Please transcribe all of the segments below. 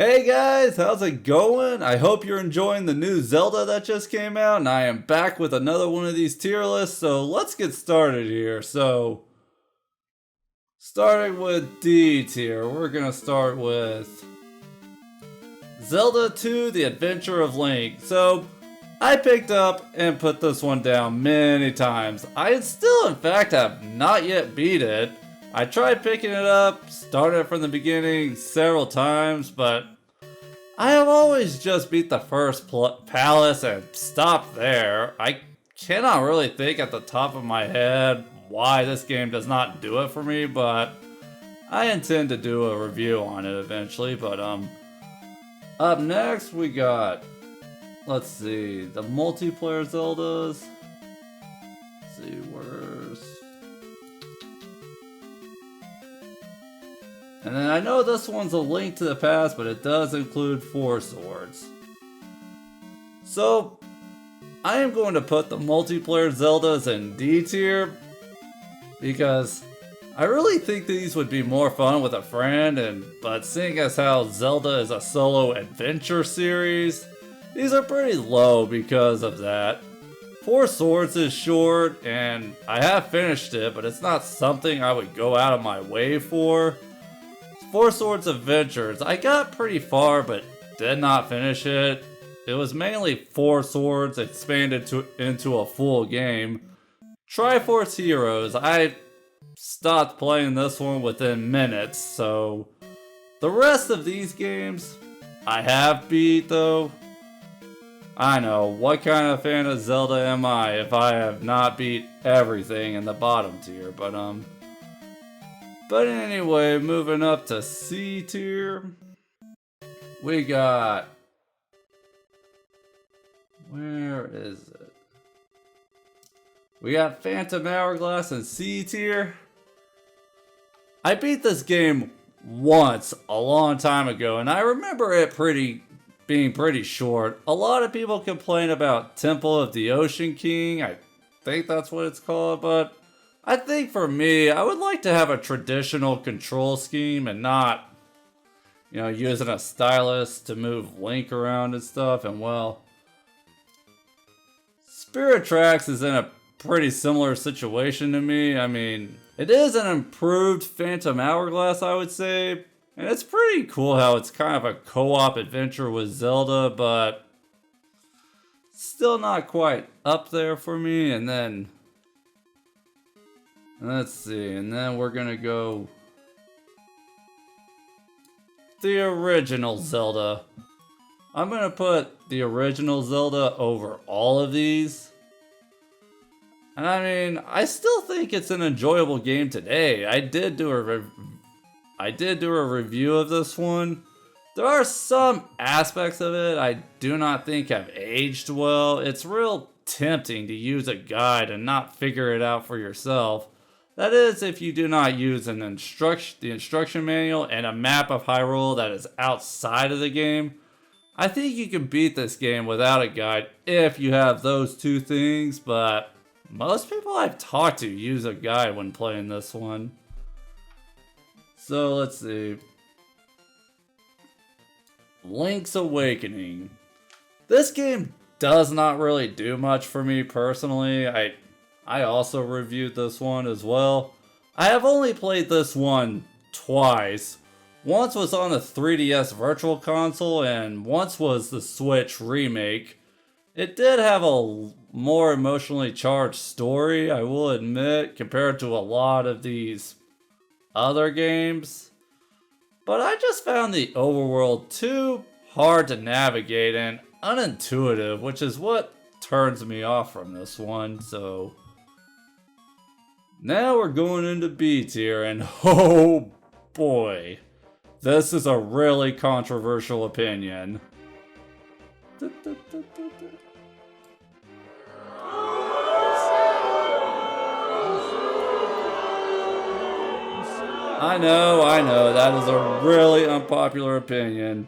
Hey guys, how's it going? I hope you're enjoying the new Zelda that just came out, and I am back with another one of these tier lists, so let's get started here. Starting with D tier, we're gonna start with Zelda 2: The Adventure of Link. I picked up and put this one down many times. I still, in fact, have not yet beat it. I tried picking it up, started from the beginning several times, but I have always just beat the first palace and stopped there. I cannot really think at the top of my head why this game does not do it for me, but I intend to do a review on it eventually. Up next we got, let's see, the multiplayer Zeldas. Let's see, where's... And then I know this one's a Link to the Past, but it does include Four Swords. So, I am going to put the multiplayer Zeldas in D tier, because I really think these would be more fun with a friend, but seeing as how Zelda is a solo adventure series, these are pretty low because of that. Four Swords is short, and I have finished it, but it's not something I would go out of my way for. Four Swords Adventures, I got pretty far but did not finish it. It was mainly Four Swords expanded into a full game. Triforce Heroes, I stopped playing this one within minutes, so the rest of these games I have beat though. I know, what kind of fan of Zelda am I if I have not beat everything in the bottom tier, But anyway, moving up to C tier, we got, where is it? We got Phantom Hourglass in C tier. I beat this game once a long time ago, and I remember it being pretty short. A lot of people complain about Temple of the Ocean King. I think that's what it's called, but I think for me, I would like to have a traditional control scheme and not, using a stylus to move Link around and stuff. And well, Spirit Tracks is in a pretty similar situation to me. I mean, it is an improved Phantom Hourglass, I would say. And it's pretty cool how it's kind of a co-op adventure with Zelda, but still not quite up there for me. And then, let's see, and then we're gonna go the original Zelda. I'm gonna put the original Zelda over all of these. And I mean, I still think it's an enjoyable game today. I did do a review of this one. There are some aspects of it I do not think have aged well. It's real tempting to use a guide and not figure it out for yourself. That is, if you do not use the instruction manual and a map of Hyrule that is outside of the game. I think you can beat this game without a guide if you have those two things, but most people I've talked to use a guide when playing this one. So let's see. Link's Awakening. This game does not really do much for me personally. I also reviewed this one as well. I have only played this one twice. Once was on the 3DS Virtual Console and once was the Switch remake. It did have a more emotionally charged story, I will admit, compared to a lot of these other games. But I just found the overworld too hard to navigate and unintuitive, which is what turns me off from this one, so now we're going into B tier, and oh boy, this is a really controversial opinion. I know, that is a really unpopular opinion.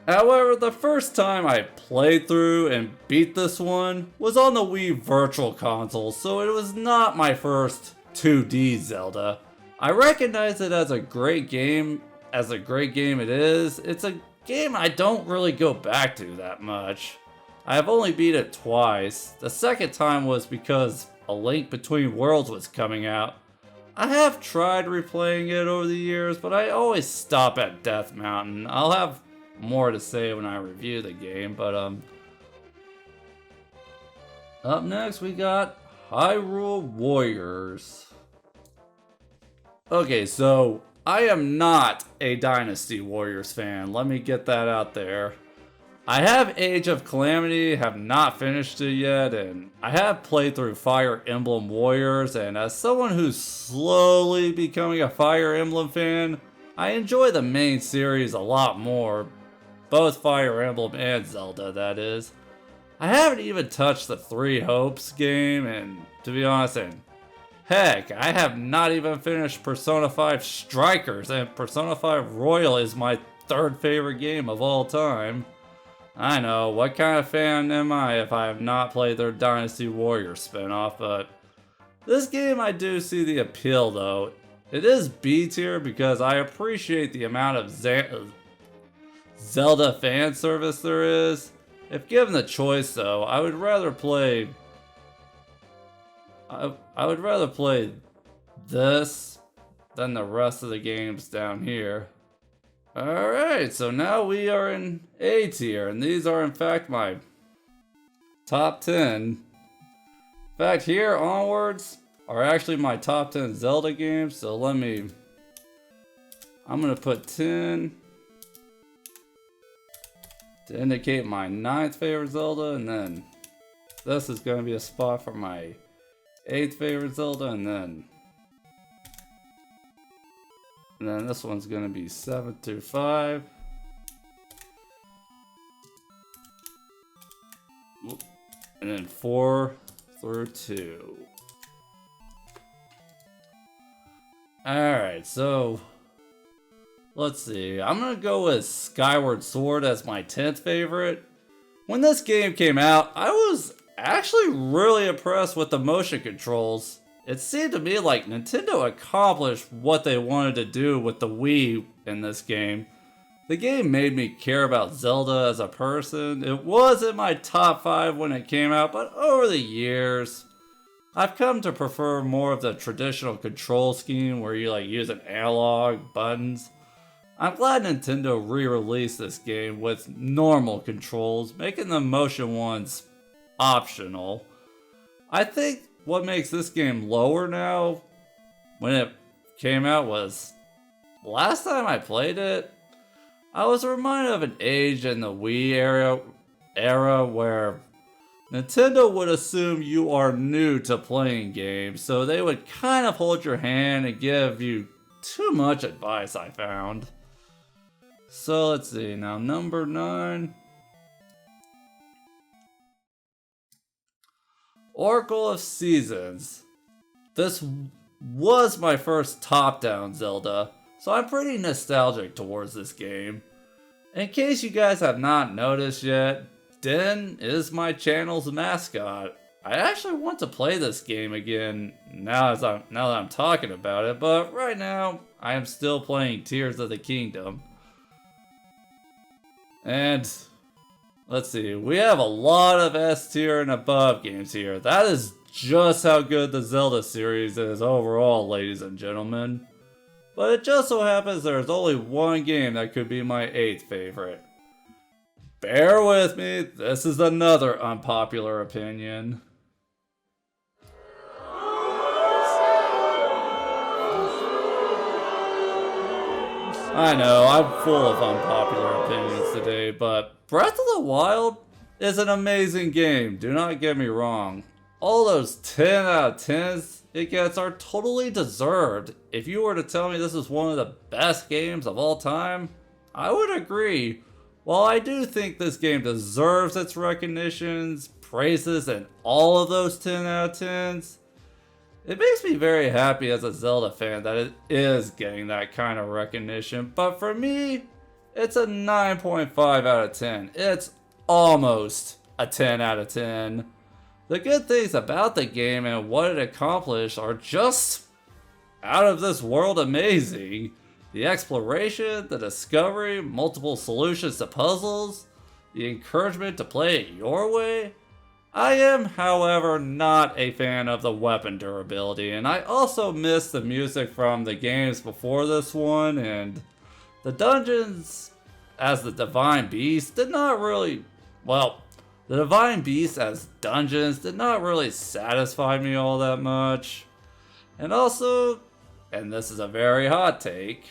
However, the first time I played through and beat this one was on the Wii Virtual Console, so it was not my first 2D Zelda. I recognize it as a great game as a great game it is, it's a game I don't really go back to that much. I have only beat it twice. The second time was because A Link Between Worlds was coming out. I have tried replaying it over the years, but I always stop at Death Mountain. I'll have more to say when I review the game, but up next we got Hyrule Warriors. Okay, so I am not a Dynasty Warriors fan. Let me get that out there. I have Age of Calamity, have not finished it yet, and I have played through Fire Emblem Warriors, and as someone who's slowly becoming a Fire Emblem fan, I enjoy the main series a lot more. Both Fire Emblem and Zelda, that is. I haven't even touched the Three Hopes game, and to be honest, and heck, I have not even finished Persona 5 Strikers, and Persona 5 Royal is my third favorite game of all time. I know, what kind of fan am I if I have not played their Dynasty Warriors spinoff, but this game I do see the appeal though. It is B tier because I appreciate the amount of Zelda fan service there is. If given the choice though, I would rather play this than the rest of the games down here. Alright, so now we are in A tier, and these are in fact my top 10. In fact, here onwards are actually my top 10 Zelda games, so I'm gonna put 10 to indicate my 9th favorite Zelda, and then this is gonna be a spot for my 8th favorite Zelda, and then this one's gonna be 7 through 5. And then 4 through 2. Alright, so let's see. I'm gonna go with Skyward Sword as my 10th favorite. When this game came out, I was actually really impressed with the motion controls. It seemed to me like Nintendo accomplished what they wanted to do with the Wii in this game. The game made me care about Zelda as a person. It was in my top 5 when it came out, but over the years, I've come to prefer more of the traditional control scheme where you use an analog, buttons. I'm glad Nintendo re-released this game with normal controls, making the motion ones optional. I think what makes this game lower now, when it came out, was last time I played it, I was reminded of an age in the Wii era where Nintendo would assume you are new to playing games, so they would kind of hold your hand and give you too much advice, I found. So let's see, now number 9. Oracle of Seasons. This was my first top-down Zelda, so I'm pretty nostalgic towards this game. In case you guys have not noticed yet, Den is my channel's mascot. I actually want to play this game again now that I'm talking about it, but right now I am still playing Tears of the Kingdom. And let's see, we have a lot of S tier and above games here. That is just how good the Zelda series is overall, ladies and gentlemen. But it just so happens there's only one game that could be my 8th favorite. Bear with me, this is another unpopular opinion. I know, I'm full of unpopular opinions today, but Breath of the Wild is an amazing game, do not get me wrong. All those 10 out of 10s it gets are totally deserved. If you were to tell me this is one of the best games of all time, I would agree. While I do think this game deserves its recognitions, praises, and all of those 10 out of 10s, it makes me very happy as a Zelda fan that it is getting that kind of recognition. But for me, it's a 9.5 out of 10. It's almost a 10 out of 10. The good things about the game and what it accomplished are just out of this world amazing. The exploration, the discovery, multiple solutions to puzzles, the encouragement to play it your way. I am, however, not a fan of the weapon durability, and I also miss the music from the games before this one, and the dungeons as the Divine Beast did not really, well, the Divine Beast as dungeons did not really satisfy me all that much. And also, and this is a very hot take,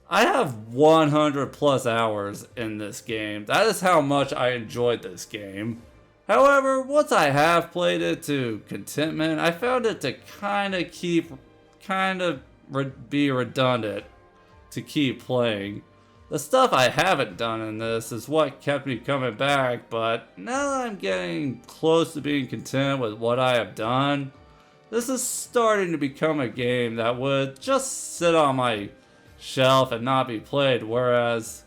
I have 100 plus hours in this game. That is how much I enjoyed this game. However, once I have played it to contentment, I found it to be redundant to keep playing. The stuff I haven't done in this is what kept me coming back, but now that I'm getting close to being content with what I have done, this is starting to become a game that would just sit on my shelf and not be played, whereas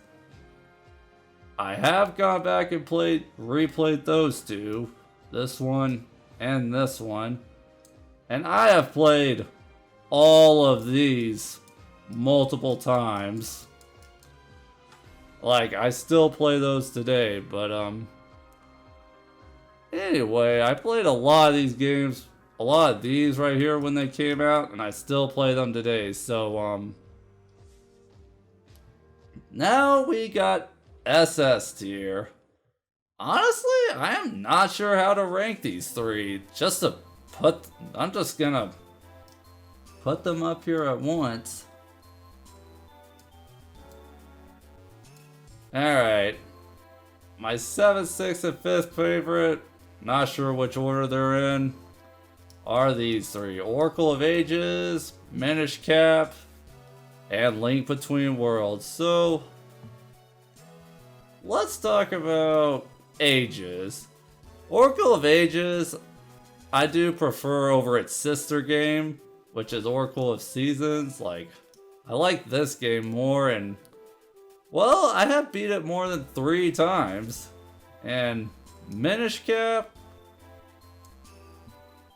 I have gone back and replayed those two, this one and this one, and I have played all of these multiple times. Like, I still play those today, but anyway, I played a lot of these games, a lot of these right here when they came out, and I still play them today, so now we got SS tier. Honestly, I am not sure how to rank these three. I'm just gonna put them up here at once. Alright. My 7th, 6th, and 5th favorite, not sure which order they're in, are these three. Oracle of Ages, Minish Cap, and Link Between Worlds. So, let's talk about Ages. Oracle of Ages, I do prefer over its sister game, which is Oracle of Seasons. Like, I like this game more, and well, I have beat it more than 3 times. And Minish Cap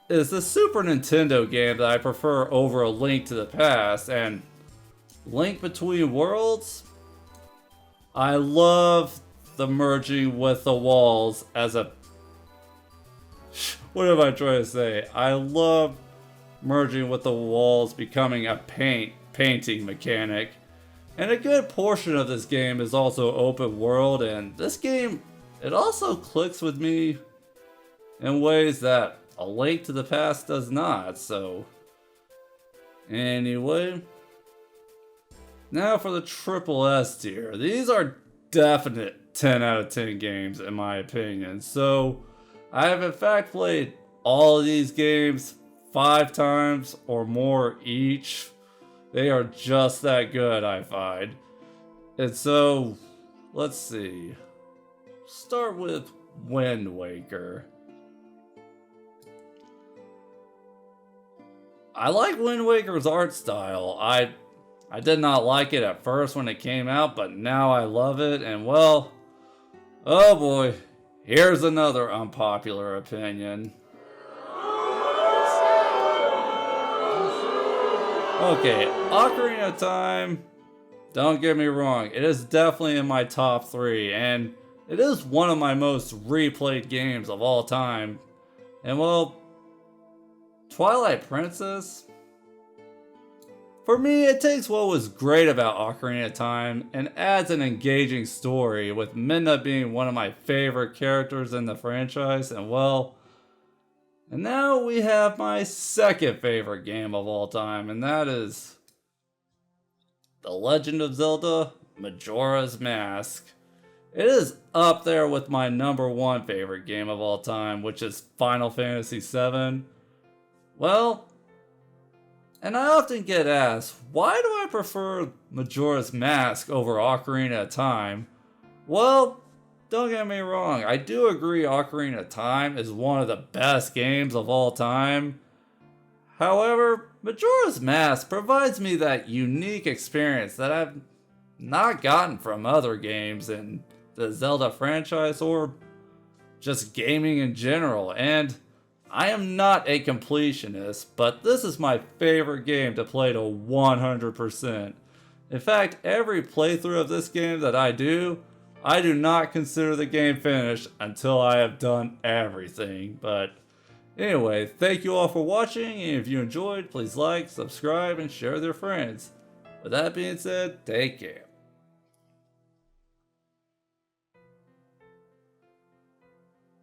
is the Super Nintendo game that I prefer over A Link to the Past. And Link Between Worlds, I love the merging with the walls as a... What am I trying to say? I love merging with the walls becoming a painting mechanic. And a good portion of this game is also open world, and this game, it also clicks with me in ways that A Link to the Past does not, so... Anyway... Now for the triple S tier. These are definite 10 out of 10 games in my opinion, so I have in fact played all of these games 5 times or more each. They are just that good, I find. And so, let's see. Start with Wind Waker. I like Wind Waker's art style. I did not like it at first when it came out, but now I love it, and well, oh boy, here's another unpopular opinion. Okay, Ocarina of Time, don't get me wrong, it is definitely in my top 3, and it is one of my most replayed games of all time. And well, Twilight Princess, for me, it takes what was great about Ocarina of Time and adds an engaging story, with Midna being one of my favorite characters in the franchise, and well, and now we have my second favorite game of all time, and that is The Legend of Zelda Majora's Mask. It is up there with my number 1 favorite game of all time, which is Final Fantasy VII. Well, and I often get asked, why do I prefer Majora's Mask over Ocarina of Time? Well, don't get me wrong, I do agree Ocarina of Time is one of the best games of all time. However, Majora's Mask provides me that unique experience that I've not gotten from other games in the Zelda franchise or just gaming in general, and I am not a completionist, but this is my favorite game to play to 100%. In fact, every playthrough of this game that I do not consider the game finished until I have done everything. But anyway, thank you all for watching, and if you enjoyed, please like, subscribe, and share with your friends. With that being said, take care.